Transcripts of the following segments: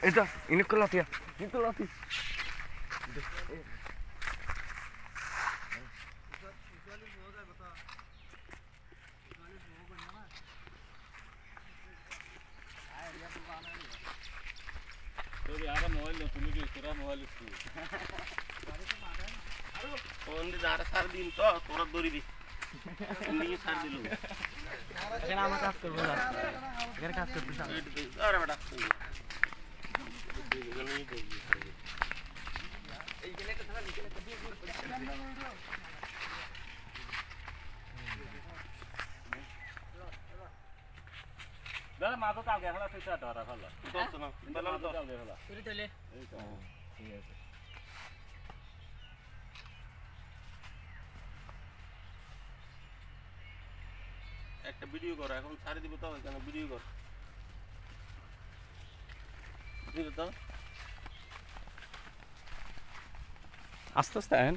এটা ইনকলাতিয়া ইনকলাতি দিন তো তোরা দড়ি দিস সার দিল আমার কাজ করবো কাজ করতে দাদা মা তো কালকে হলা তুই চাটা হলা দোস্ত না বেলা তো কালকে হলা তুই তাইলে এই তো ঠিক আছে একটা ভিডিও কর এখন ছাড়ি দিব তো এখানে ভিডিও কর দিল তো আস্তে আস্তে আইন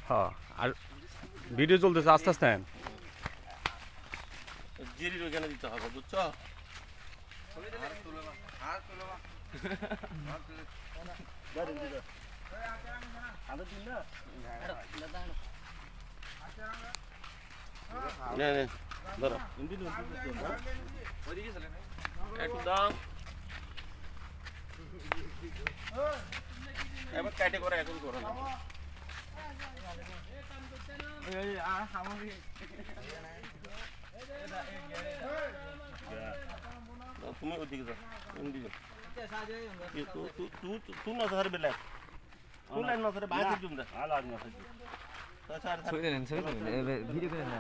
হ্যাঁ আর ভিডিও চলতেছে আস্তে আস্তে আইন জিরির ওখানে দিতে হবে বুঝছো ধরো একটু দাম এবার কাটে করে এখন করো না তুমি ওদিকে যাও ওদিকে तू ना सर बेला तू लाइन ना सर बाहर से जुम दे हाल आदमी से तो सर ভিডিও করে না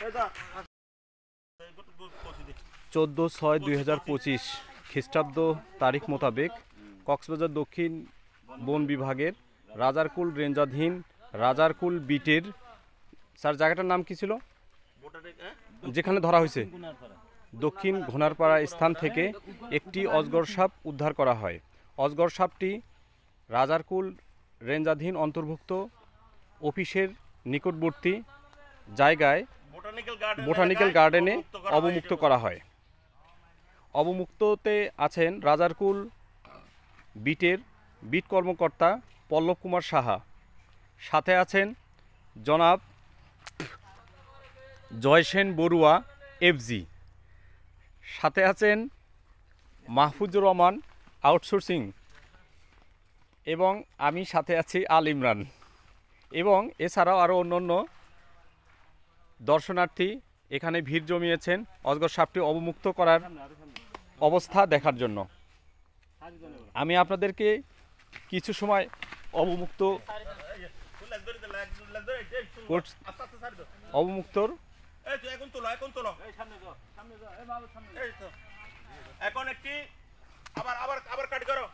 ए दा गुड गुड पहुंच दे 14/6/2025 খ্রিস্টাব্দ তারিখ মোতাবেক কক্সবাজার দক্ষিণ বন বিভাগের রাজারকুল রেঞ্জাধীন রাজারকুল বিটের স্যার জায়গাটার নাম কি ছিল যেখানে ধরা হয়েছে দক্ষিণ ঘোনারপাড়া স্থান থেকে একটি অজগর সাপ উদ্ধার করা হয়। অজগর সাপটি রাজারকুল রেঞ্জাধীন অন্তর্ভুক্ত অফিসের নিকটবর্তী জায়গায় বোটানিক্যাল গার্ডেনে অবমুক্ত করা হয়। অবমুক্ততে আছেন রাজারকুল বিটের বিট কর্মকর্তা পল্লব কুমার সাহা, সাথে আছেন জনাব জয়সেন বড়ুয়া এফজি, সাথে আছেন মাহফুজুর রহমান আউটসোর্সিং এবং আমি সাথে আছি আল ইমরান এবং এছাড়াও আরও অন্যান্য দর্শনার্থী এখানে ভিড় জমিয়েছেন অজগর সাপটি অবমুক্ত করার অবস্থা দেখার জন্য। আমি আপনাদেরকে কিছু সময় অবমুক্তর এখন একটি আবার কাট করো